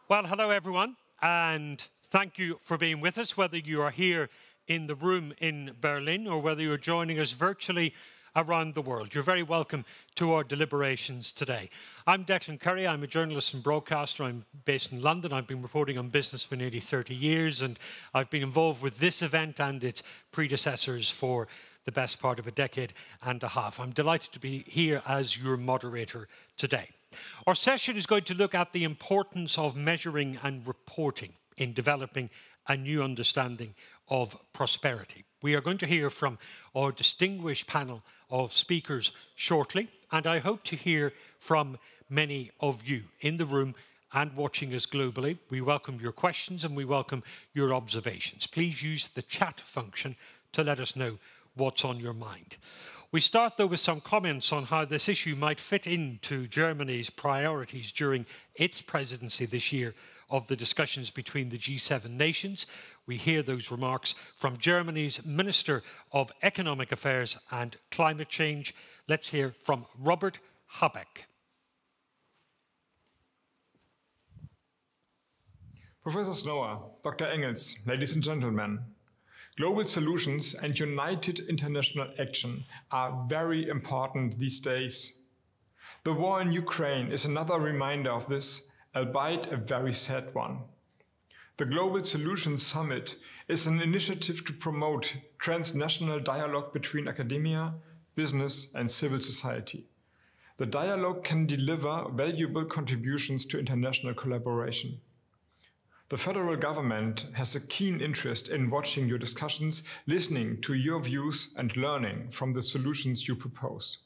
Well, hello everyone, and thank you for being with us, whether you are here in the room in Berlin or whether you're joining us virtually around the world. You're very welcome to our deliberations today. I'm Declan Curry. I'm a journalist and broadcaster. I'm based in London. I've been reporting on business for nearly 30 years, and I've been involved with this event and its predecessors for the best part of a decade and a half. I'm delighted to be here as your moderator today. Our session is going to look at the importance of measuring and reporting in developing a new understanding of prosperity. We are going to hear from our distinguished panel of speakers shortly, and I hope to hear from many of you in the room and watching us globally. We welcome your questions and we welcome your observations. Please use the chat function to let us know what's on your mind. We start, though, with some comments on how this issue might fit into Germany's priorities during its presidency this year of the discussions between the G7 nations. We hear those remarks from Germany's Minister of Economic Affairs and Climate Change. Let's hear from Robert Habeck. Professor Snower, Dr. Engels, ladies and gentlemen, global solutions and united international action are very important these days. The war in Ukraine is another reminder of this, albeit a very sad one. The Global Solutions Summit is an initiative to promote transnational dialogue between academia, business, and civil society. The dialogue can deliver valuable contributions to international collaboration. The federal government has a keen interest in watching your discussions, listening to your views, and learning from the solutions you propose.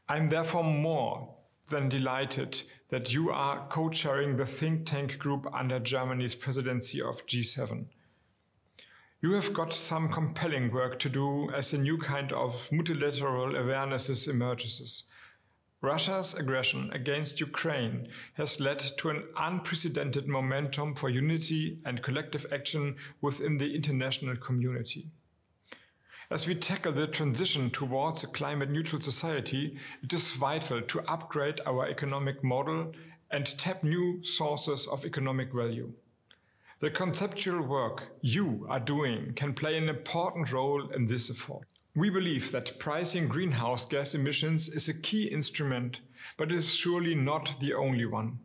I'm therefore more than delighted that you are co-chairing the think tank group under Germany's presidency of G7. You have got some compelling work to do as a new kind of multilateral awareness emerges. Russia's aggression against Ukraine has led to an unprecedented momentum for unity and collective action within the international community. As we tackle the transition towards a climate-neutral society, it is vital to upgrade our economic model and tap new sources of economic value. The conceptual work you are doing can play an important role in this effort. We believe that pricing greenhouse gas emissions is a key instrument, but it is surely not the only one.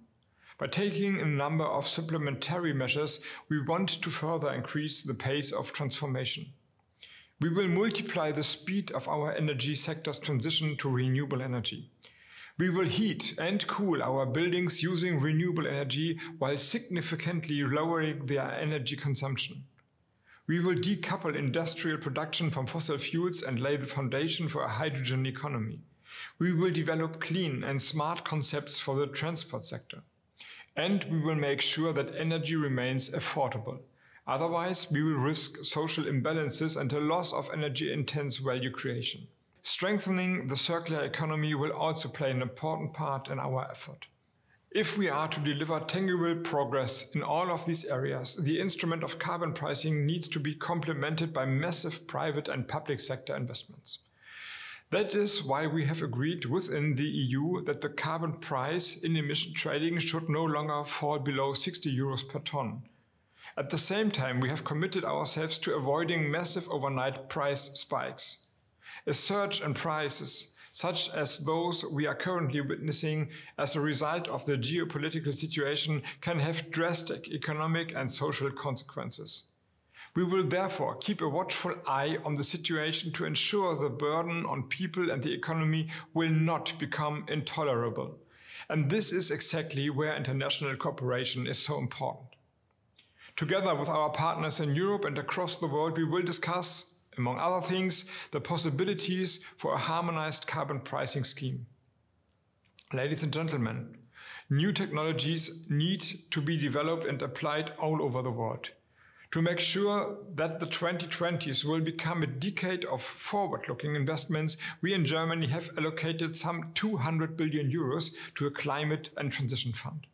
By taking a number of supplementary measures, we want to further increase the pace of transformation. We will multiply the speed of our energy sector's transition to renewable energy. We will heat and cool our buildings using renewable energy while significantly lowering their energy consumption. We will decouple industrial production from fossil fuels and lay the foundation for a hydrogen economy. We will develop clean and smart concepts for the transport sector. And we will make sure that energy remains affordable. Otherwise, we will risk social imbalances and a loss of energy-intense value creation. Strengthening the circular economy will also play an important part in our effort. If we are to deliver tangible progress in all of these areas, the instrument of carbon pricing needs to be complemented by massive private and public sector investments. That is why we have agreed within the EU that the carbon price in emission trading should no longer fall below 60 euros per ton. At the same time, we have committed ourselves to avoiding massive overnight price spikes. A surge in prices, such as those we are currently witnessing as a result of the geopolitical situation, can have drastic economic and social consequences. We will therefore keep a watchful eye on the situation to ensure the burden on people and the economy will not become intolerable. And this is exactly where international cooperation is so important. Together with our partners in Europe and across the world, we will discuss, among other things, the possibilities for a harmonized carbon pricing scheme. Ladies and gentlemen, new technologies need to be developed and applied all over the world. To make sure that the 2020s will become a decade of forward-looking investments, we in Germany have allocated some 200 billion euros to a climate and transition fund.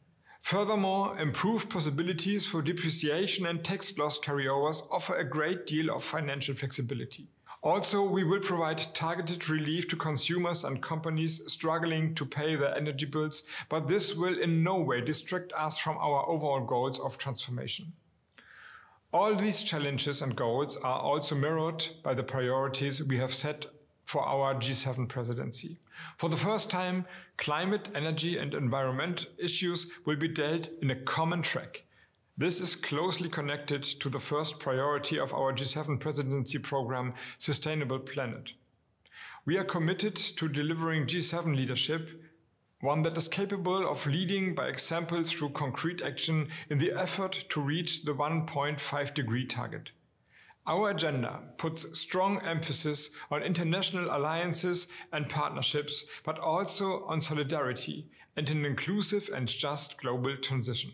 Furthermore, improved possibilities for depreciation and tax loss carryovers offer a great deal of financial flexibility. Also, we will provide targeted relief to consumers and companies struggling to pay their energy bills, but this will in no way distract us from our overall goals of transformation. All these challenges and goals are also mirrored by the priorities we have set for our G7 presidency. For the first time, climate, energy, and environment issues will be dealt in a common track. This is closely connected to the first priority of our G7 presidency program, Sustainable Planet. We are committed to delivering G7 leadership, one that is capable of leading by example through concrete action in the effort to reach the 1.5-degree target. Our agenda puts strong emphasis on international alliances and partnerships, but also on solidarity and an inclusive and just global transition.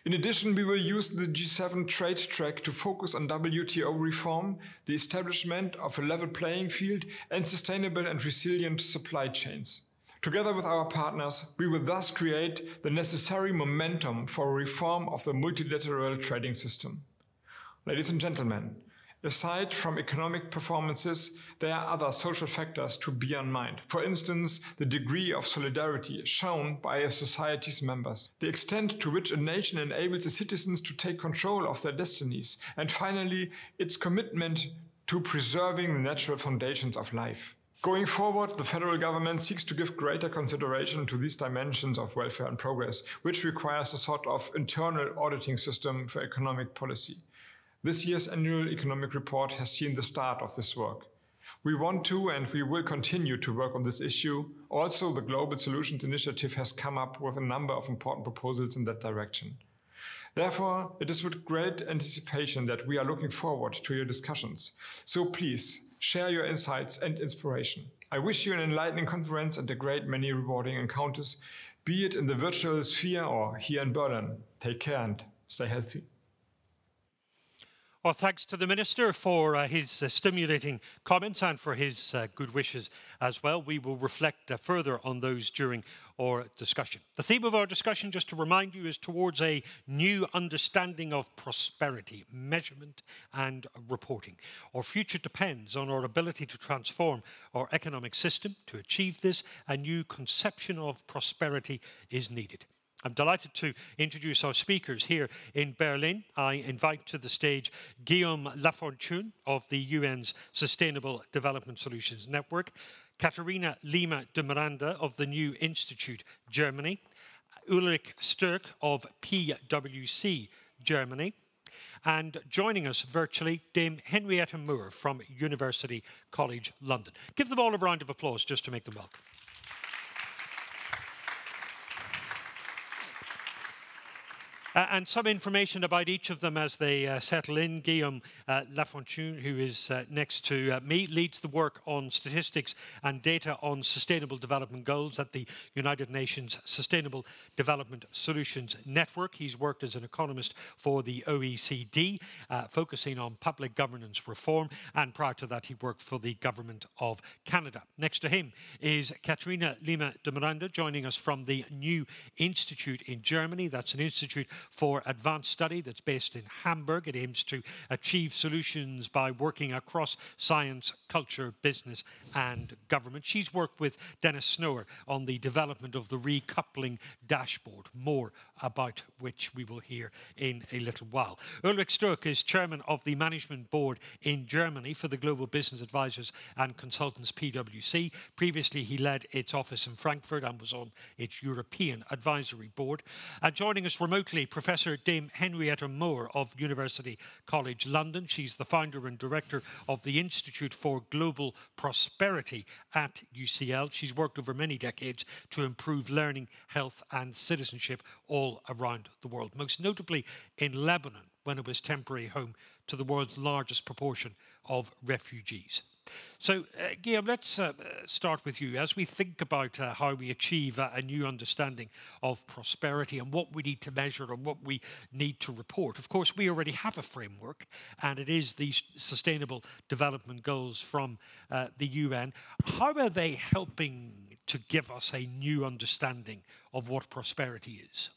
In addition, we will use the G7 trade track to focus on WTO reform, the establishment of a level playing field, and sustainable and resilient supply chains. Together with our partners, we will thus create the necessary momentum for a reform of the multilateral trading system. Ladies and gentlemen, aside from economic performances, there are other social factors to bear in mind. For instance, the degree of solidarity shown by a society's members, the extent to which a nation enables its citizens to take control of their destinies, and finally, its commitment to preserving the natural foundations of life. Going forward, the federal government seeks to give greater consideration to these dimensions of welfare and progress, which requires a sort of internal auditing system for economic policy. This year's annual economic report has seen the start of this work. We want to and we will continue to work on this issue. Also, the Global Solutions Initiative has come up with a number of important proposals in that direction. Therefore, it is with great anticipation that we are looking forward to your discussions. So please, share your insights and inspiration. I wish you an enlightening conference and a great many rewarding encounters, be it in the virtual sphere or here in Berlin. Take care and stay healthy. Well, thanks to the Minister for his stimulating comments and for his good wishes as well. We will reflect further on those during our discussion. The theme of our discussion, just to remind you, is towards a new understanding of prosperity, measurement and reporting. Our future depends on our ability to transform our economic system. To achieve this, a new conception of prosperity is needed. I'm delighted to introduce our speakers here in Berlin. I invite to the stage Guillaume Lafortune of the UN's Sustainable Development Solutions Network, Katharina Lima de Miranda of the New Institute, Germany, Ulrich Sturck of PwC, Germany, and joining us virtually, Dame Henrietta Moore from University College London. Give them all a round of applause just to make them welcome. And some information about each of them as they settle in. Guillaume Lafortune, who is next to me, leads the work on statistics and data on sustainable development goals at the United Nations Sustainable Development Solutions Network. He's worked as an economist for the OECD, focusing on public governance reform, and prior to that he worked for the Government of Canada. Next to him is Katharina Lima de Miranda, joining us from the New Institute in Germany. That's an institute for advanced study that's based in Hamburg. It aims to achieve solutions by working across science, culture, business and government. She's worked with Dennis Snower on the development of the recoupling dashboard, more about which we will hear in a little while. Ulrich Sturck is chairman of the management board in Germany for the Global Business Advisors and Consultants, PwC. Previously, he led its office in Frankfurt and was on its European advisory board. Joining us remotely, Professor Dame Henrietta Moore of University College London. She's the founder and director of the Institute for Global Prosperity at UCL. She's worked over many decades to improve learning, health and citizenship all around the world, most notably in Lebanon, when it was temporary home to the world's largest proportion of refugees. So, Guillaume, let's start with you. As we think about how we achieve a new understanding of prosperity and what we need to measure and what we need to report, of course, we already have a framework, and it is the Sustainable Development Goals from the UN. How are they helping to give us a new understanding of what prosperity is?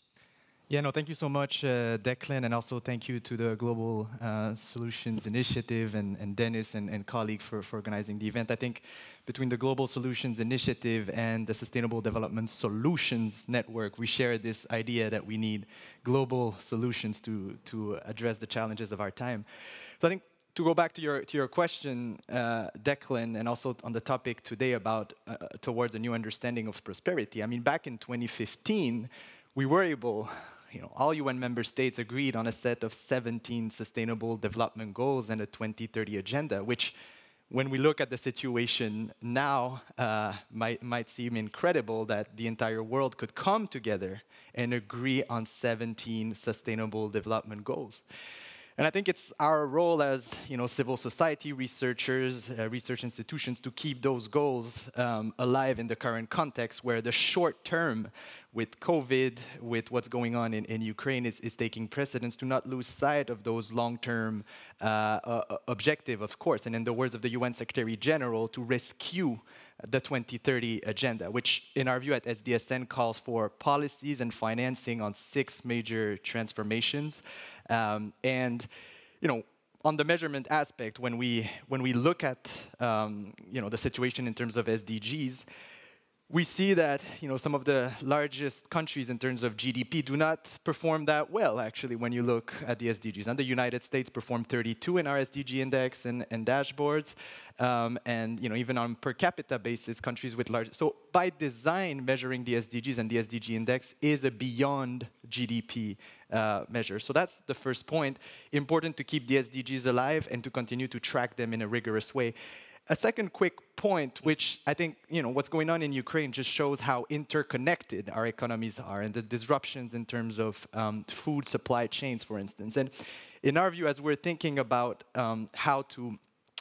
Yeah, no, thank you so much, Declan, and also thank you to the Global Solutions Initiative and Dennis and colleague for organizing the event. I think between the Global Solutions Initiative and the Sustainable Development Solutions Network, we share this idea that we need global solutions to address the challenges of our time. So I think to go back to your question, Declan, and also on the topic today about towards a new understanding of prosperity. I mean, back in 2015, we were able, all UN member states agreed on a set of 17 sustainable development goals and a 2030 agenda, which, when we look at the situation now, might seem incredible that the entire world could come together and agree on 17 sustainable development goals. And I think it's our role as civil society researchers, research institutions, to keep those goals alive in the current context where the short term with COVID, with what's going on in Ukraine is taking precedence, to not lose sight of those long-term objective, of course. And in the words of the UN Secretary General, to rescue the 2030 agenda, which in our view at SDSN calls for policies and financing on 6 major transformations. And on the measurement aspect, when we look at the situation in terms of SDGs, we see that some of the largest countries in terms of GDP do not perform that well, actually, when you look at the SDGs. And the United States performed 32 in our SDG index and dashboards. And even on per capita basis, countries with large... So by design, measuring the SDGs and the SDG index is a beyond GDP measure. So that's the first point. Important to keep the SDGs alive and to continue to track them in a rigorous way. A second quick point, which I think, what's going on in Ukraine just shows how interconnected our economies are and the disruptions in terms of food supply chains, for instance. And in our view, as we're thinking about how to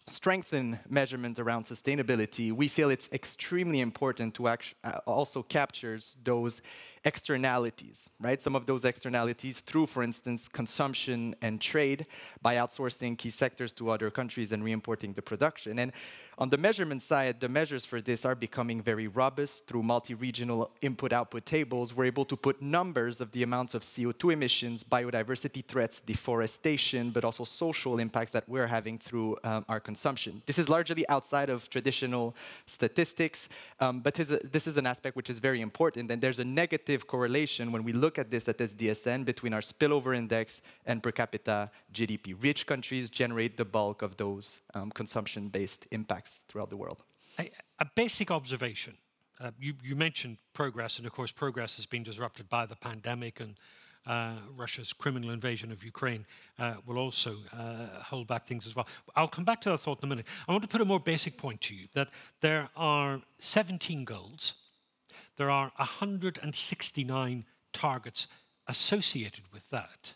strengthen measurements around sustainability, we feel it's extremely important to also capture those externalities, right? Some of those externalities through, for instance, consumption and trade by outsourcing key sectors to other countries and re-importing the production. And on the measurement side, the measures for this are becoming very robust through multi-regional input-output tables. We're able to put numbers of the amounts of CO2 emissions, biodiversity threats, deforestation, but also social impacts that we're having through our consumption. This is largely outside of traditional statistics, but this is an aspect which is very important, and there's a negative correlation when we look at this at SDSN between our spillover index and per capita GDP. Rich countries generate the bulk of those consumption-based impacts throughout the world. A basic observation. You mentioned progress, and of course progress has been disrupted by the pandemic, and Russia's criminal invasion of Ukraine will also hold back things as well. I'll come back to that thought in a minute. I want to put a more basic point to you, that there are 17 goals. There are 169 targets associated with that.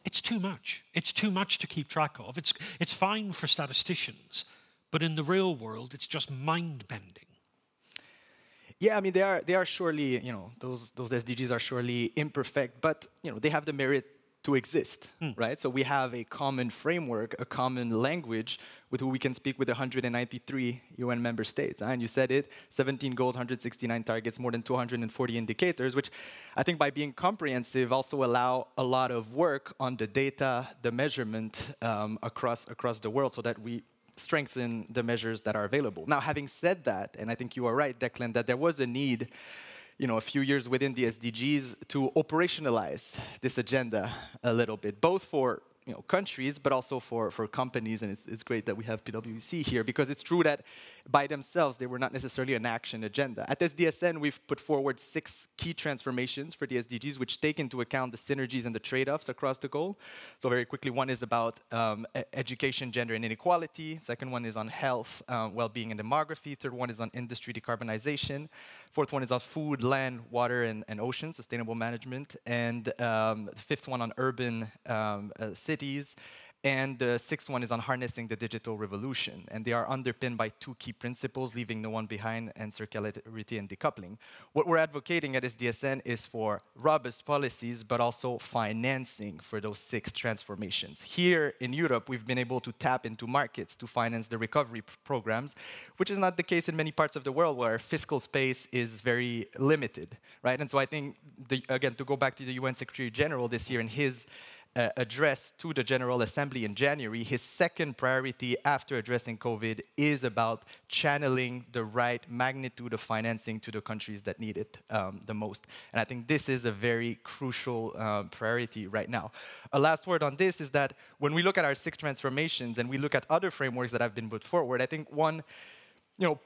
It's too much. It's too much to keep track of. It's fine for statisticians, but in the real world, it's just mind-bending. Yeah, I mean, they are surely, those SDGs are surely imperfect, but, they have the merit to exist, right? So we have a common framework, a common language with who we can speak with 193 UN member states. And you said it, 17 goals, 169 targets, more than 240 indicators, which I think by being comprehensive also allow a lot of work on the data, the measurement across the world so that we strengthen the measures that are available. Now, having said that, and I think you are right, Declan, that there was a need a few years within the SDGs to operationalize this agenda a little bit, both for countries, but also for companies. And it's great that we have PwC here, because it's true that by themselves, they were not necessarily an action agenda. At SDSN, we've put forward 6 key transformations for the SDGs, which take into account the synergies and the trade-offs across the goal. So very quickly, one is about education, gender, and inequality. Second one is on health, well-being, and demography. Third one is on industry decarbonization. Fourth one is on food, land, water, and ocean, sustainable management. And the fifth one on urban cities. And the sixth one is on harnessing the digital revolution. And they are underpinned by two key principles, leaving no one behind and circularity and decoupling. What we're advocating at SDSN is for robust policies, but also financing for those six transformations. Here in Europe, we've been able to tap into markets to finance the recovery programs, which is not the case in many parts of the world where fiscal space is very limited, right? And so I think, again, to go back to the UN Secretary General this year in his address to the General Assembly in January, his second priority after addressing COVID is about channeling the right magnitude of financing to the countries that need it the most. And I think this is a very crucial priority right now. A last word on this is that when we look at our six transformations and we look at other frameworks that have been put forward, I think one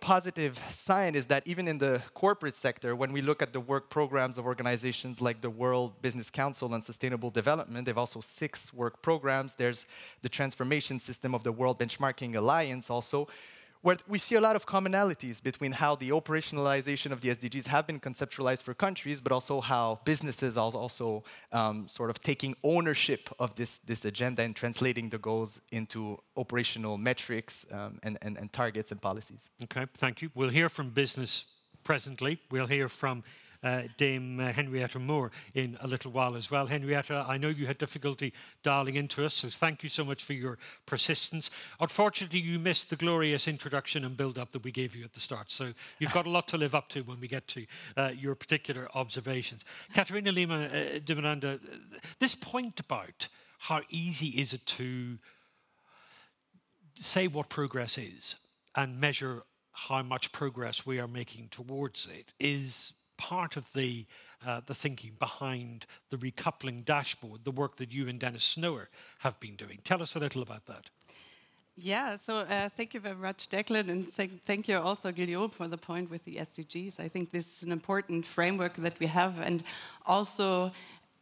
positive sign is that even in the corporate sector, when we look at the work programs of organizations like the World Business Council on Sustainable Development, they have also 6 work programs. There's the transformation system of the World Benchmarking Alliance also, where we see a lot of commonalities between how the operationalization of the SDGs have been conceptualized for countries, but also how businesses are also sort of taking ownership of this agenda and translating the goals into operational metrics and targets and policies. Okay, thank you. We'll hear from business presently. We'll hear from Dame Henrietta Moore in a little while as well. Henrietta, I know you had difficulty dialing into us, so thank you so much for your persistence. Unfortunately, you missed the glorious introduction and build-up that we gave you at the start, so you've got a lot to live up to when we get to your particular observations. Katharina, Lima, de Miranda, this point about how easy is it to say what progress is and measure how much progress we are making towards it is part of the thinking behind the recoupling dashboard, the work that you and Dennis Snower have been doing. Tell us a little about that. Yeah, so thank you very much, Declan, and thank you also, Guillaume, for the point with the SDGs. I think this is an important framework that we have, and also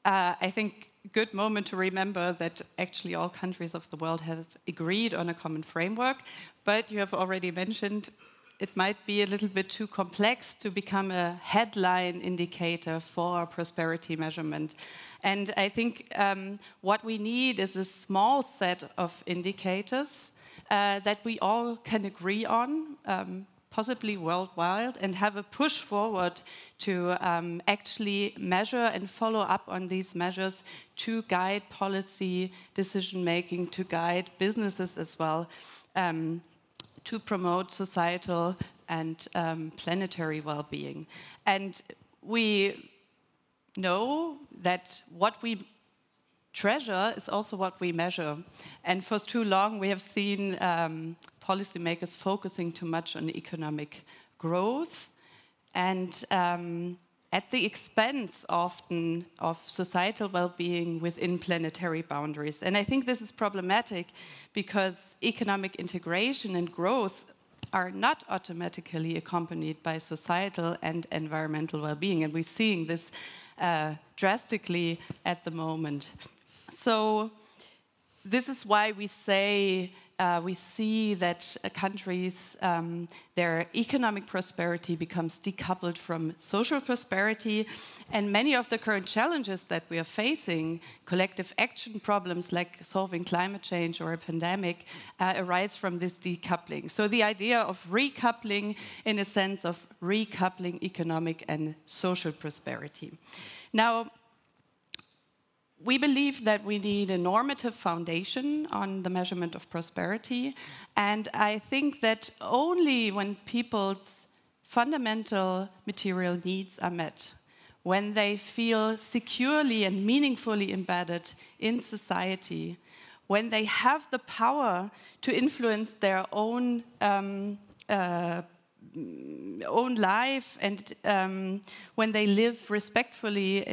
I think good moment to remember that actually all countries of the world have agreed on a common framework, but you have already mentioned it might be a little bit too complex to become a headline indicator for prosperity measurement. And I think what we need is a small set of indicators that we all can agree on, possibly worldwide, and have a push forward to actually measure and follow up on these measures to guide policy decision-making, to guide businesses as well, to promote societal and planetary well-being. And we know that what we treasure is also what we measure. And for too long, we have seen policymakers focusing too much on economic growth and at the expense often of societal well-being within planetary boundaries. And I think this is problematic because economic integration and growth are not automatically accompanied by societal and environmental well-being. And we're seeing this drastically at the moment. So this is why we say we see that countries, their economic prosperity becomes decoupled from social prosperity. And many of the current challenges that we are facing, collective action problems like solving climate change or a pandemic, arise from this decoupling. So the idea of recoupling in a sense of recoupling economic and social prosperity. Now, we believe that we need a normative foundation on the measurement of prosperity, and I think that only when people's fundamental material needs are met, when they feel securely and meaningfully embedded in society, when they have the power to influence their own life, and when they live respectfully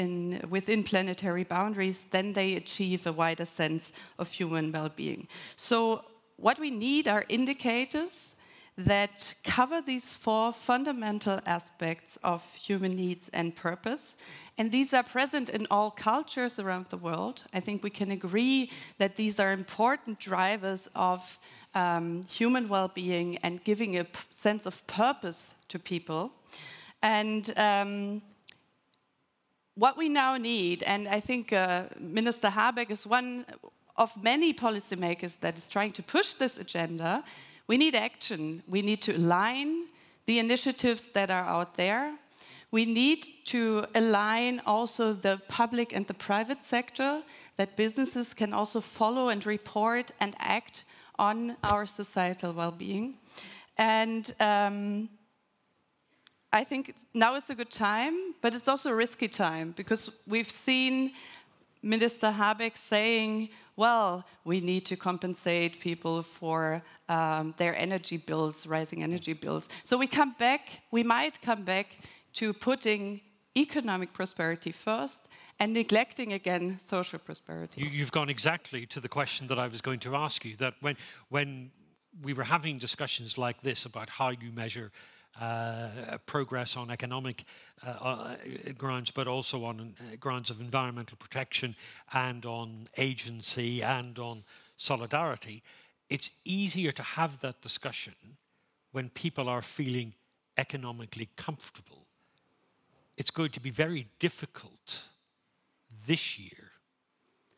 within planetary boundaries, then they achieve a wider sense of human well-being. So what we need are indicators that cover these 4 fundamental aspects of human needs and purpose. And these are present in all cultures around the world. I think we can agree that these are important drivers of human well-being and giving a sense of purpose to people. And what we now need, and I think Minister Habeck is one of many policymakers that is trying to push this agenda, we need action. We need to align the initiatives that are out there. We need to align also the public and the private sector, that businesses can also follow and report and act on our societal well-being. And I think now is a good time, but it's also a risky time, because we've seen Minister Habeck saying, well, we need to compensate people for their energy bills, rising energy bills. So we might come back to putting economic prosperity first and neglecting again social prosperity. You've gone exactly to the question that I was going to ask you, that when we were having discussions like this about how you measure progress on economic grounds, but also on grounds of environmental protection and on agency and on solidarity, it's easier to have that discussion when people are feeling economically comfortable. It's going to be very difficult this year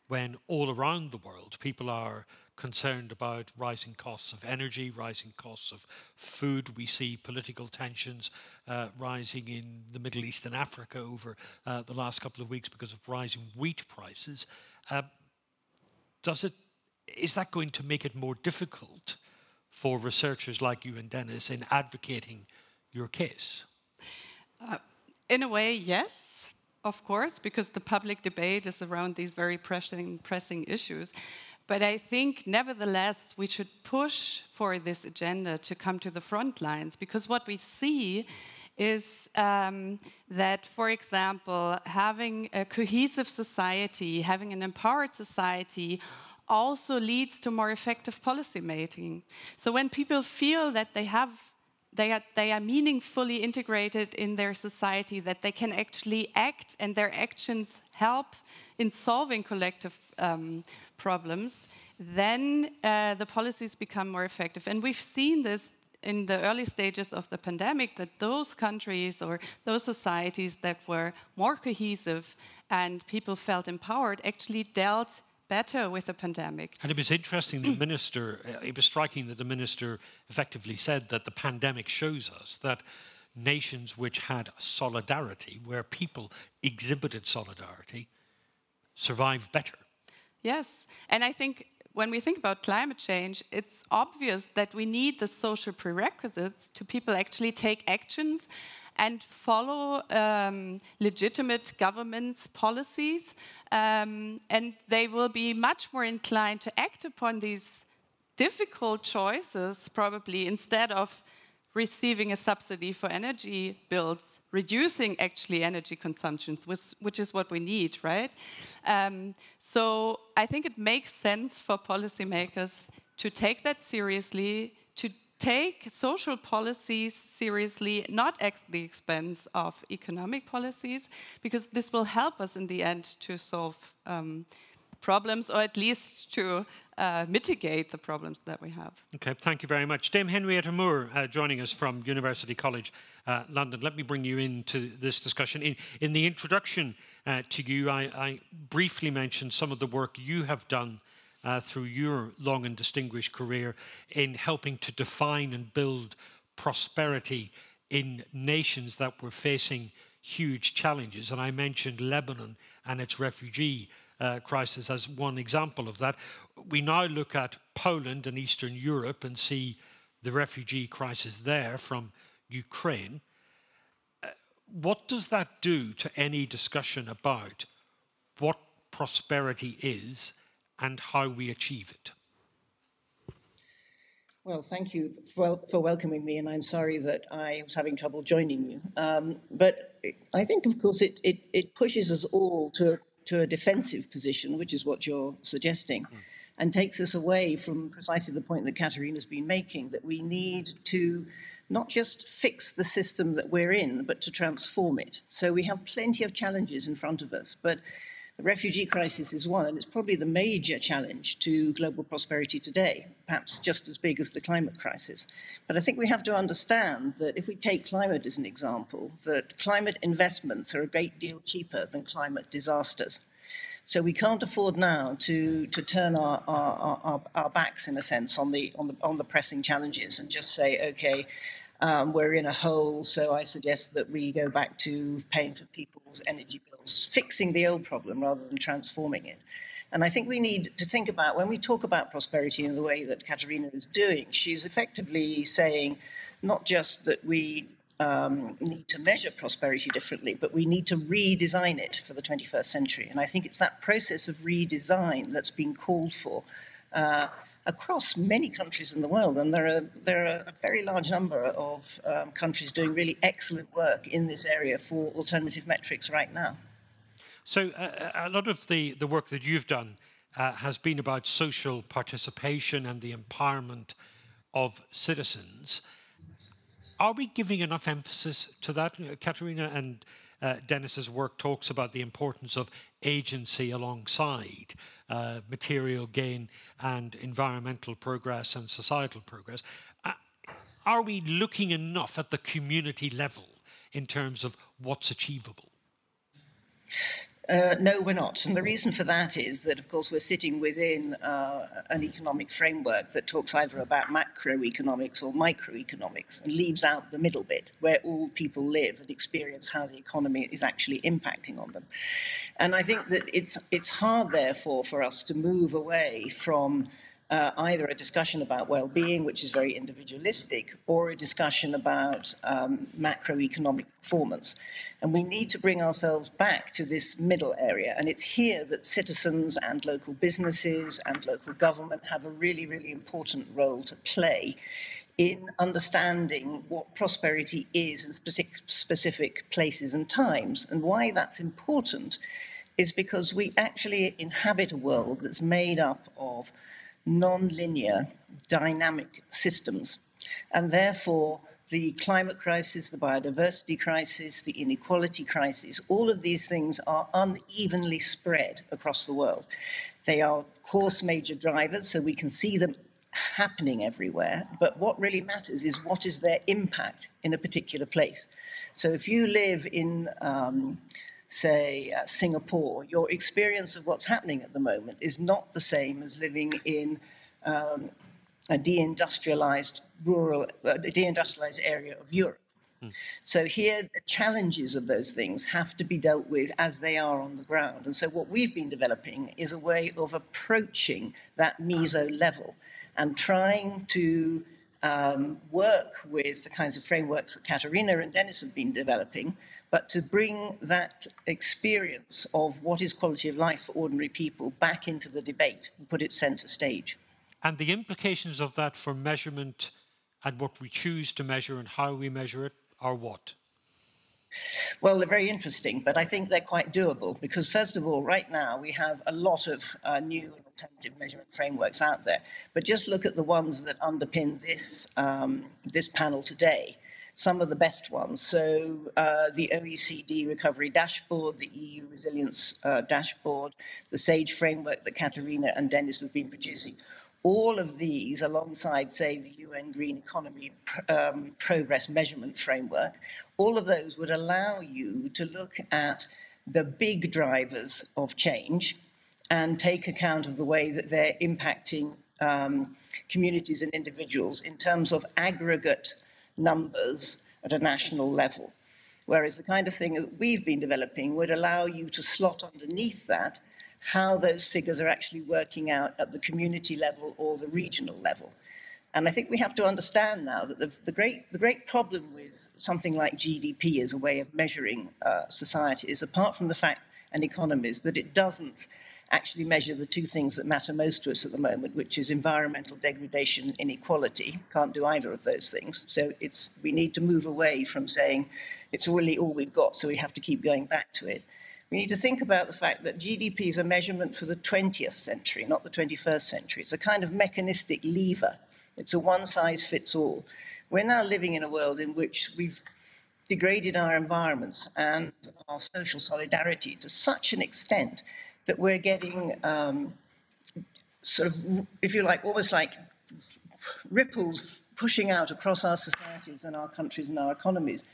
when all around the world people are concerned about rising costs of energy, rising costs of food. We see political tensions rising in the Middle East and Africa over the last couple of weeks because of rising wheat prices. Is that going to make it more difficult for researchers like you and Dennis in advocating your case? In a way, yes, of course, because the public debate is around these very pressing issues. But I think, nevertheless, we should push for this agenda to come to the front lines, because what we see is that, for example, having a cohesive society, having an empowered society, also leads to more effective policy making. So when people feel that they are meaningfully integrated in their society, that they can actually act and their actions help in solving collective problems, then the policies become more effective. And we've seen this in the early stages of the pandemic, that those countries or those societies that were more cohesive and people felt empowered actually dealt better with the pandemic. And it was interesting, the minister, it was striking that the minister effectively said that the pandemic shows us that nations which had solidarity, where people exhibited solidarity, survived better. Yes, and I think when we think about climate change, it's obvious that we need the social prerequisites to people actually take actions and follow legitimate governments' policies, and they will be much more inclined to act upon these difficult choices, probably, instead of receiving a subsidy for energy bills, reducing actually energy consumptions, which is what we need, right? So I think it makes sense for policymakers to take that seriously, to take social policies seriously, not at the expense of economic policies, because this will help us in the end to solve problems, or at least to mitigate the problems that we have. Okay, thank you very much. Dame Henrietta Moore joining us from University College London. Let me bring you into this discussion. In the introduction to you, I briefly mentioned some of the work you have done through your long and distinguished career in helping to define and build prosperity in nations that were facing huge challenges. And I mentioned Lebanon and its refugee crisis as one example of that. We now look at Poland and Eastern Europe and see the refugee crisis there from Ukraine. What does that do to any discussion about what prosperity is and how we achieve it? Well, thank you for welcoming me, and I'm sorry that I was having trouble joining you. But I think, of course, it pushes us all to a defensive position, which is what you're suggesting, and takes us away from precisely the point that Katharina's been making, that we need to not just fix the system that we're in, but to transform it. So we have plenty of challenges in front of us, but the refugee crisis is one, and it's probably the major challenge to global prosperity today, perhaps just as big as the climate crisis. But I think we have to understand that if we take climate as an example, that climate investments are a great deal cheaper than climate disasters. So we can't afford now to turn our backs, in a sense, on the pressing challenges and just say, okay, we're in a hole, so I suggest that we go back to paying for people's energy bills, fixing the old problem rather than transforming it. And I think we need to think about, when we talk about prosperity in the way that Katharina is doing, she's effectively saying not just that we need to measure prosperity differently, but we need to redesign it for the 21st century. And I think it's that process of redesign that's been called for across many countries in the world. And there are a very large number of countries doing really excellent work in this area for alternative metrics right now. So a lot of the work that you've done has been about social participation and the empowerment of citizens. Are we giving enough emphasis to that? Katharina and Dennis's work talks about the importance of agency alongside material gain and environmental progress and societal progress. Are we looking enough at the community level in terms of what's achievable? No, we're not. And the reason for that is that, of course, we're sitting within an economic framework that talks either about macroeconomics or microeconomics and leaves out the middle bit, where all people live and experience how the economy is actually impacting on them. And I think that it's hard, therefore, for us to move away from either a discussion about well-being, which is very individualistic, or a discussion about macroeconomic performance. And we need to bring ourselves back to this middle area. And it's here that citizens and local businesses and local government have a really, really important role to play in understanding what prosperity is in specific places and times. And why that's important is because we actually inhabit a world that's made up of non-linear, dynamic systems. And therefore, the climate crisis, the biodiversity crisis, the inequality crisis, all of these things are unevenly spread across the world. They are, of course, major drivers, so we can see them happening everywhere. But what really matters is what is their impact in a particular place. So if you live in say, Singapore, your experience of what's happening at the moment is not the same as living in a deindustrialized area of Europe. So here, the challenges of those things have to be dealt with as they are on the ground. And so what we've been developing is a way of approaching that meso level and trying to work with the kinds of frameworks that Katharina and Dennis have been developing, but to bring that experience of what is quality of life for ordinary people back into the debate and put it center stage. And the implications of that for measurement and what we choose to measure and how we measure it are what? Well, they're very interesting, but I think they're quite doable because, first of all, right now we have a lot of new and alternative measurement frameworks out there. But just look at the ones that underpin this panel today. Some of the best ones. So the OECD Recovery Dashboard, the EU Resilience Dashboard, the SAGE framework that Katharina and Dennis have been producing. All of these, alongside, say, the UN Green Economy Progress Measurement Framework, all of those would allow you to look at the big drivers of change and take account of the way that they're impacting communities and individuals in terms of aggregate numbers at a national level. Whereas the kind of thing that we've been developing would allow you to slot underneath that how those figures are actually working out at the community level or the regional level. And I think we have to understand now that the great problem with something like GDP as a way of measuring society is, apart from the fact, and economies, that it doesn't actually measure the two things that matter most to us at the moment, which is environmental degradation and inequality. Can't do either of those things. So we need to move away from saying it's really all we've got, so we have to keep going back to it. We need to think about the fact that GDP is a measurement for the 20th century, not the 21st century. It's a kind of mechanistic lever. It's a one-size-fits-all. We're now living in a world in which we've degraded our environments and our social solidarity to such an extent that we're getting sort of, if you like, almost like ripples pushing out across our societies and our countries and our economies,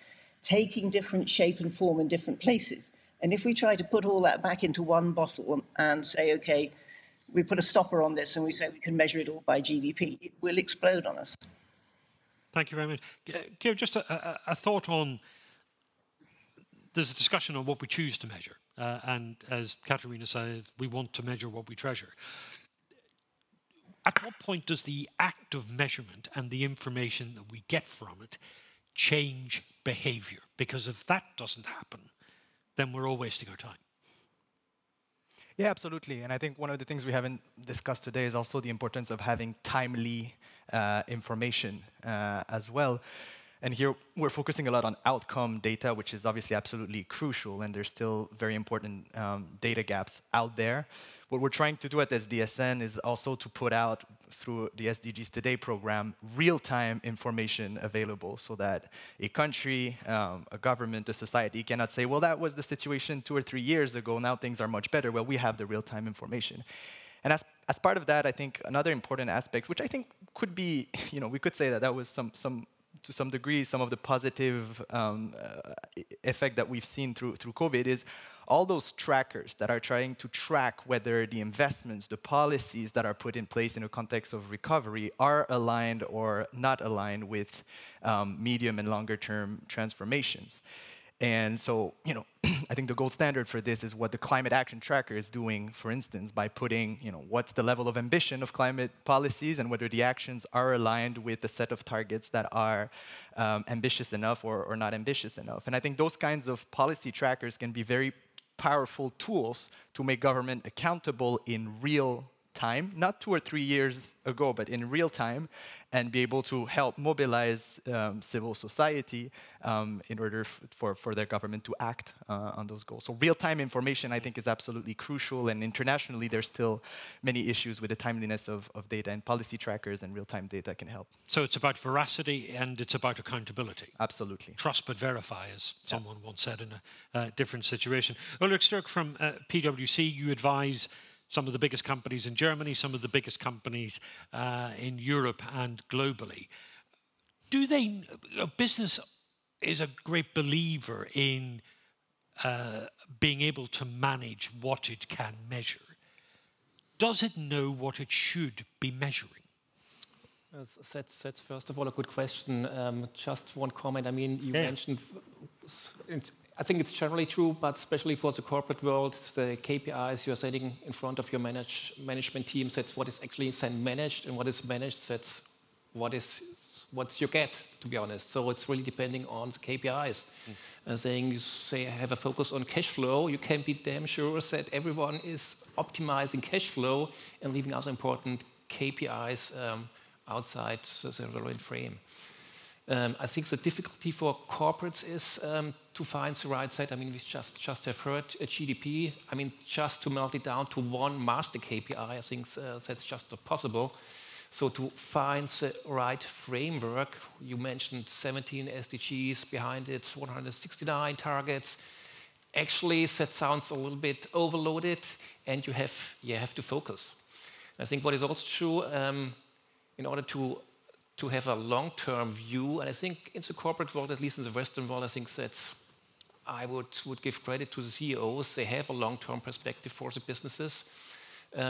taking different shape and form in different places. And if we try to put all that back into one bottle and say, okay, we put a stopper on this and we say we can measure it all by GDP, it will explode on us. Thank you very much. Keir, just a thought on, there's a discussion on what we choose to measure. And as Katharina said, we want to measure what we treasure. At what point does the act of measurement and the information that we get from it change behaviour? Because if that doesn't happen, then we're all wasting our time. Yeah, absolutely. And I think one of the things we haven't discussed today is also the importance of having timely information as well. And here we're focusing a lot on outcome data, which is obviously absolutely crucial, and there's still very important data gaps out there. What we're trying to do at SDSN is also to put out, through the SDGs Today program, real-time information available so that a country, a government, a society cannot say, well, that was the situation 2 or 3 years ago, now things are much better. Well, we have the real-time information. And as part of that, I think another important aspect, which I think could be, we could say that that was to some degree, some of the positive effect that we've seen through COVID is all those trackers that are trying to track whether the investments, the policies that are put in place in a context of recovery are aligned or not aligned with medium and longer term transformations. And so, I think the gold standard for this is what the Climate Action Tracker is doing, for instance, by putting, what's the level of ambition of climate policies and whether the actions are aligned with the set of targets that are ambitious enough or not ambitious enough. And I think those kinds of policy trackers can be very powerful tools to make government accountable in real time, not 2 or 3 years ago, but in real time, and be able to help mobilize civil society in order for their government to act on those goals. So real-time information, I think, is absolutely crucial, and internationally there's still many issues with the timeliness of data, and policy trackers and real-time data can help. So it's about veracity and it's about accountability. Absolutely. Trust but verify, as someone once said in a different situation. Ulrich Sturck from PwC, you advise some of the biggest companies in Germany, some of the biggest companies in Europe and globally. Business is a great believer in being able to manage what it can measure. Does it know what it should be measuring? That's first of all a good question. Just one comment. I mean, you mentioned, I think it's generally true, but especially for the corporate world, the KPIs you're setting in front of your management teams, that's what is actually then managed, and what is managed, that's what you get, to be honest. So it's really depending on the KPIs. Saying you say have a focus on cash flow, you can be damn sure that everyone is optimizing cash flow and leaving other important KPIs outside the relevant frame. I think the difficulty for corporates is to find the right set. I mean, we just have heard GDP. I mean, just to melt it down to one master KPI, I think that's just not possible. So to find the right framework, you mentioned 17 SDGs, behind it 169 targets. Actually, that sounds a little bit overloaded, and you have to focus. I think what is also true, in order to have a long-term view, and I think in the corporate world, at least in the Western world, I think that I would give credit to the CEOs. They have a long-term perspective for the businesses.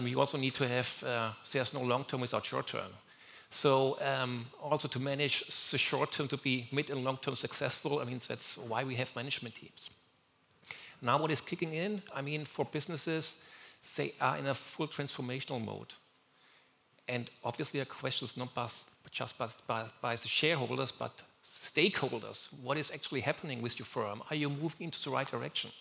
You also need to have, there's no long-term without short-term. So also to manage the short-term to be mid and long-term successful, I mean, that's why we have management teams. Now what is kicking in, I mean, for businesses, they are in a full transformational mode. And obviously, a question is not just by the shareholders, but stakeholders. What is actually happening with your firm? Are you moving into the right direction?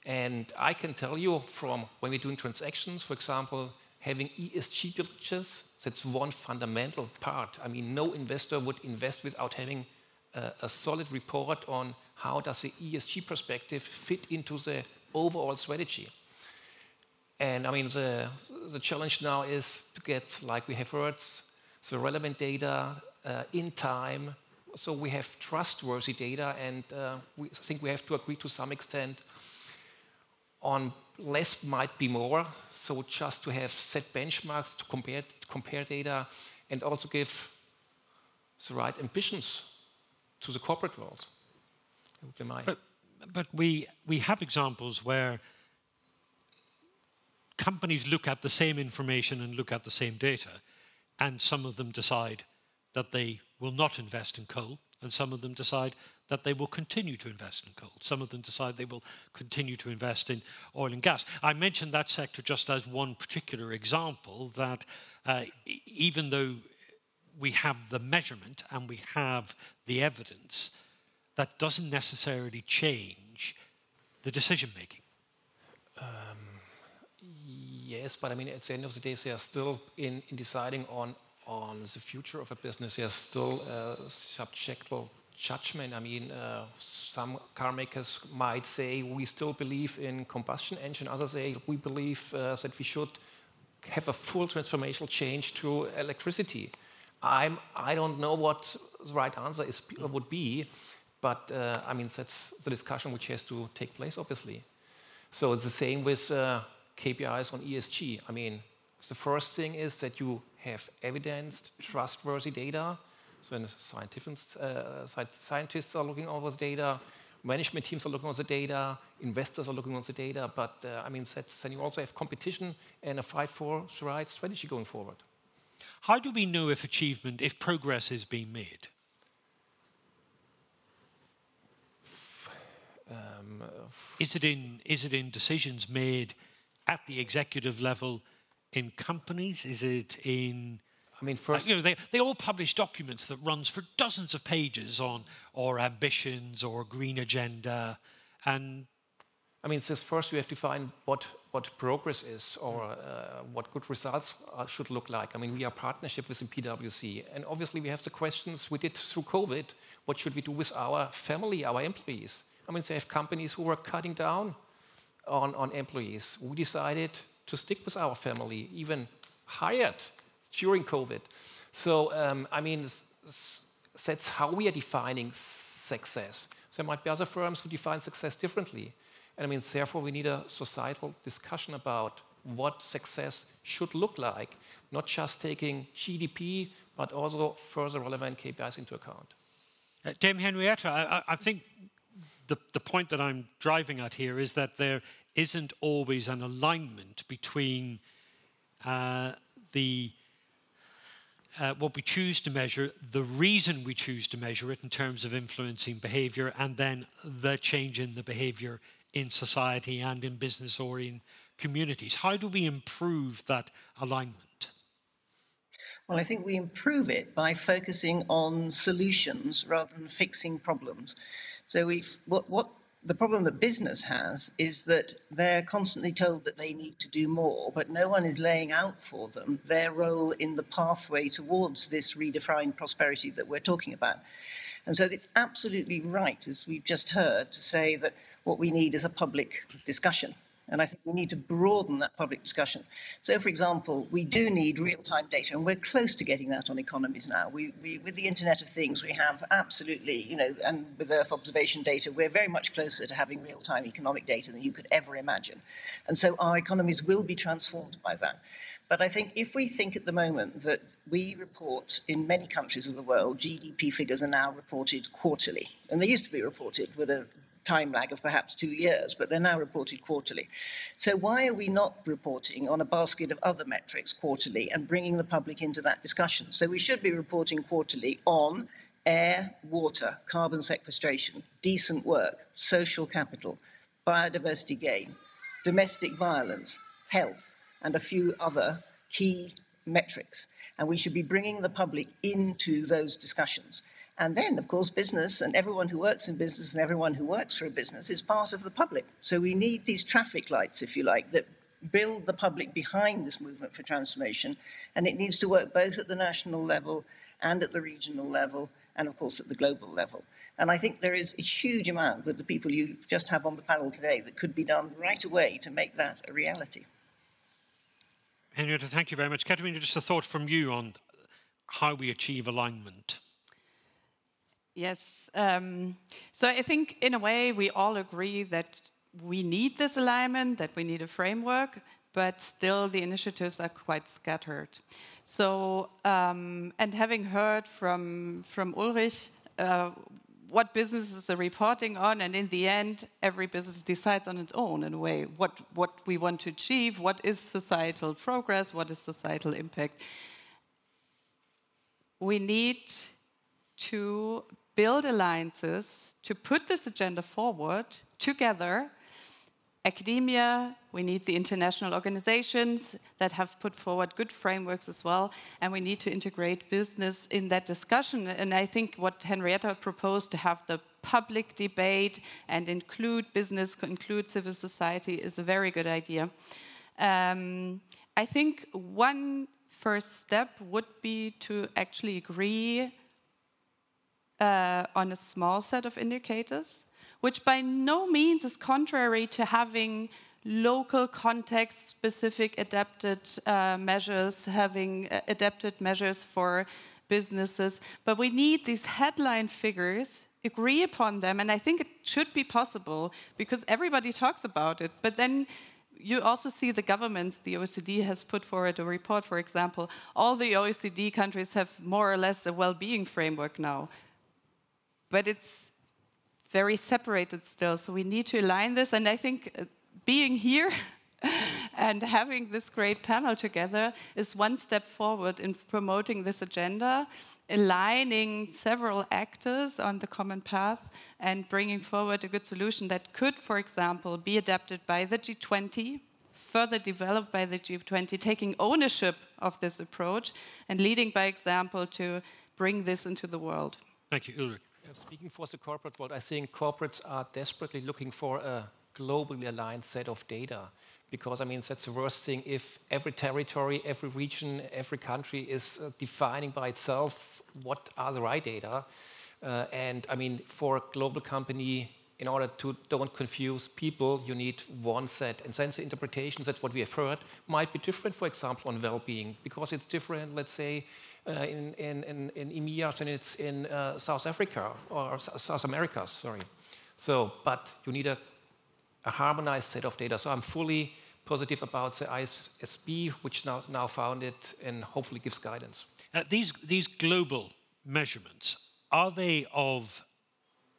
And I can tell you from when we're doing transactions, for example, having ESG diligence, that's one fundamental part. I mean, no investor would invest without having a solid report on how does the ESG perspective fit into the overall strategy. And I mean, the challenge now is to get, like we have heard, the relevant data in time. So we have trustworthy data, and I think we have to agree to some extent on less might be more. So just to have set benchmarks to compare data, and also give the right ambitions to the corporate world. That would be my but we have examples where companies look at the same information and look at the same data, and some of them decide that they will not invest in coal, and some of them decide that they will continue to invest in coal. Some of them decide they will continue to invest in oil and gas. I mentioned that sector just as one particular example that even though we have the measurement and we have the evidence, that doesn't necessarily change the decision making. Yes, but I mean, at the end of the day, they are still in deciding on the future of a business. There's still subjective judgment. I mean, some car makers might say we still believe in combustion engine. Others say we believe that we should have a full transformational change to electricity. I don't know what the right answer would be, but I mean, that's the discussion which has to take place, obviously. So it's the same with KPIs on ESG. I mean, the first thing is that you have evidenced, trustworthy data. So scientists are looking over the data, management teams are looking over the data, investors are looking over the data, but I mean, then you also have competition and a fight for the right strategy going forward. How do we know if progress is being made? Is it in decisions made at the executive level in companies? Is it in... I mean, first, they all publish documents that runs for dozens of pages on or ambitions or green agenda, and I mean, so first we have to find what progress is or what good results should look like. I mean, we are partnership with PwC, and obviously we have the questions we did through COVID. What should we do with our family, our employees? I mean, they have companies who were cutting down on employees. We decided to stick with our family, even hired during COVID. So, I mean, that's how we are defining success. There might be other firms who define success differently. And I mean, therefore, we need a societal discussion about what success should look like, not just taking GDP, but also further relevant KPIs into account. Dame Henrietta, I think the point that I'm driving at here is that there isn't always an alignment between what we choose to measure, the reason we choose to measure it in terms of influencing behavior, and then the change in the behavior in society and in business or in communities. How do we improve that alignment? Well, I think we improve it by focusing on solutions rather than fixing problems. So what the problem that business has is that they're constantly told that they need to do more, but no one is laying out for them their role in the pathway towards this redefined prosperity that we're talking about. And so it's absolutely right, as we've just heard, to say that what we need is a public discussion. And I think we need to broaden that public discussion. So, for example, we do need real-time data, and we're close to getting that on economies now. With the Internet of Things, we have absolutely, and with Earth observation data, we're very much closer to having real-time economic data than you could ever imagine. And so our economies will be transformed by that. But I think if we think at the moment that we report in many countries of the world, GDP figures are now reported quarterly. And they used to be reported with a time lag of perhaps 2 years, but they're now reported quarterly. So why are we not reporting on a basket of other metrics quarterly and bringing the public into that discussion? So we should be reporting quarterly on air, water, carbon sequestration, decent work, social capital, biodiversity gain, domestic violence, health, and a few other key metrics. And we should be bringing the public into those discussions. And then, of course, business and everyone who works in business and everyone who works for a business is part of the public. So we need these traffic lights, if you like, that build the public behind this movement for transformation. And it needs to work both at the national level and at the regional level and, of course, at the global level. And I think there is a huge amount with the people you just have on the panel today that could be done right away to make that a reality. Henrietta, thank you very much. Katharina, just a thought from you on how we achieve alignment. Yes, so I think in a way we all agree that we need this alignment, that we need a framework, but still the initiatives are quite scattered. So, and having heard from Ulrich, what businesses are reporting on, and in the end, every business decides on its own in a way what we want to achieve, what is societal progress, what is societal impact. We need to build alliances to put this agenda forward together. Academia, we need the international organizations that have put forward good frameworks as well, and we need to integrate business in that discussion. And I think what Henrietta proposed, to have the public debate and include business, include civil society, is a very good idea. I think one first step would be to actually agree on a small set of indicators, which by no means is contrary to having local context-specific adapted measures, having adapted measures for businesses. But we need these headline figures, agree upon them, and I think it should be possible because everybody talks about it. But then you also see the governments. The OECD has put forward a report, for example. All the OECD countries have more or less a well-being framework now. But it's very separated still, so we need to align this. And I think being here and having this great panel together is one step forward in promoting this agenda, aligning several actors on the common path and bringing forward a good solution that could, for example, be adapted by the G20, further developed by the G20, taking ownership of this approach and leading by example to bring this into the world. Thank you, Ulrich. Speaking for the corporate world, I think corporates are desperately looking for a globally aligned set of data. Because, I mean, that's the worst thing if every territory, every region, every country is defining by itself what are the right data. And, I mean, for a global company, in order to don't confuse people, you need one set. And then the interpretations, that's what we have heard, might be different, for example, on well-being. Because it's different, let's say, in EMEA than it's in South Africa, or South America, sorry. So, but you need a harmonized set of data. So I'm fully positive about the ISSB, which now founded and hopefully gives guidance. These global measurements, are they of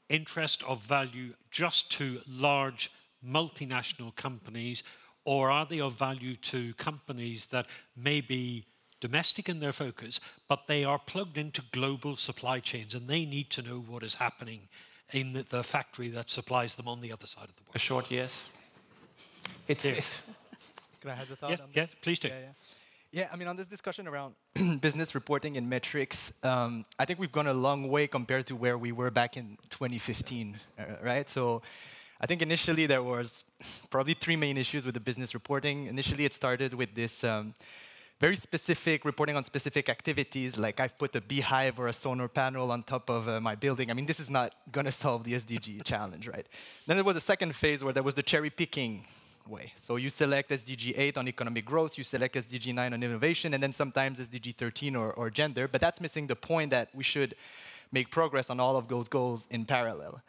interest, of value just to large multinational companies, or are they of value to companies that may be domestic in their focus, but they are plugged into global supply chains and they need to know what is happening in the factory that supplies them on the other side of the world? A short yes. It's Can I have the thought? Yes, yes, please do. Yeah, I mean, on this discussion around business reporting and metrics, I think we've gone a long way compared to where we were back in 2015, right? So I think initially there was probably three main issues with the business reporting. Initially, it started with this very specific reporting on specific activities, like I've put a beehive or a solar panel on top of my building. I mean, this is not going to solve the SDG challenge, right? Then there was a second phase where there was the cherry picking way. So you select SDG 8 on economic growth, you select SDG 9 on innovation, and then sometimes SDG 13 or gender, but that's missing the point that we should make progress on all of those goals in parallel.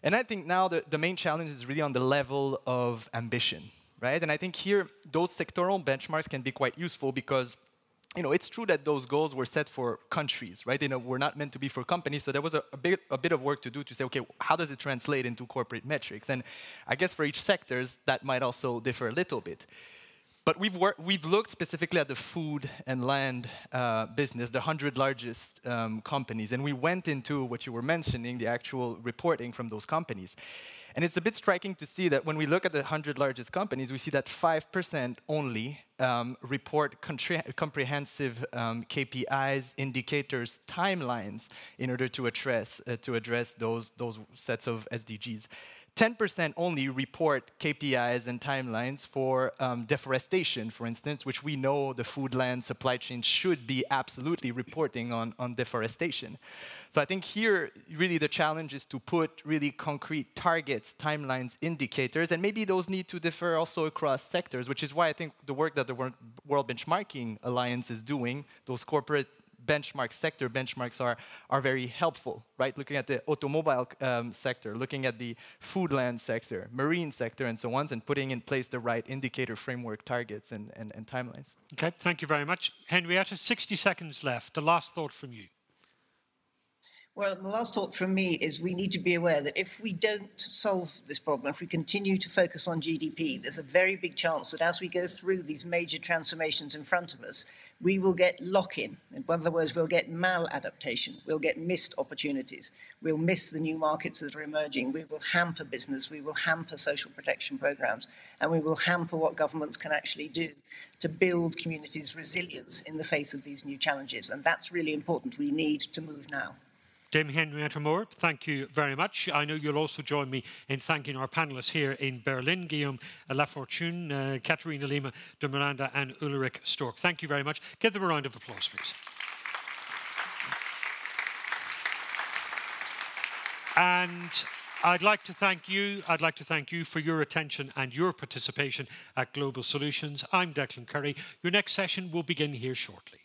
And I think now the main challenge is really on the level of ambition, right? And I think here, those sectoral benchmarks can be quite useful because, you know, it's true that those goals were set for countries, right? You know, were not meant to be for companies. So there was a bit of work to do to say, okay, how does it translate into corporate metrics? And I guess for each sectors, that might also differ a little bit. But we've looked specifically at the food and land business, the 100 largest companies, and we went into what you were mentioning, the actual reporting from those companies. And it's a bit striking to see that when we look at the 100 largest companies, we see that 5% only report comprehensive KPIs, indicators, timelines in order to address those sets of SDGs. 10% only report KPIs and timelines for deforestation, for instance, which we know the food, land, supply chain should be absolutely reporting on deforestation. So I think here, really the challenge is to put really concrete targets, timelines, indicators, and maybe those need to differ also across sectors, which is why I think the work that the World Benchmarking Alliance is doing, those corporate benchmarks, sector benchmarks are very helpful, right? Looking at the automobile sector, looking at the food land sector, marine sector, and so on, and putting in place the right indicator framework targets and timelines. Okay, thank you very much. Henrietta, 60 seconds left. The last thought from you. Well, the last thought from me is we need to be aware that if we don't solve this problem, if we continue to focus on GDP, there's a very big chance that as we go through these major transformations in front of us, we will get lock-in. In other words, we'll get maladaptation, we'll get missed opportunities, we'll miss the new markets that are emerging, we will hamper business, we will hamper social protection programs, and we will hamper what governments can actually do to build communities' resilience in the face of these new challenges. And that's really important. We need to move now. Dame Henrietta Moore, thank you very much. I know you'll also join me in thanking our panellists here in Berlin, Guillaume Lafortune, Katharina Lima de Miranda and Ulrich Stork. Thank you very much. Give them a round of applause, please. And I'd like to thank you. I'd like to thank you for your attention and your participation at Global Solutions. I'm Declan Curry. Your next session will begin here shortly.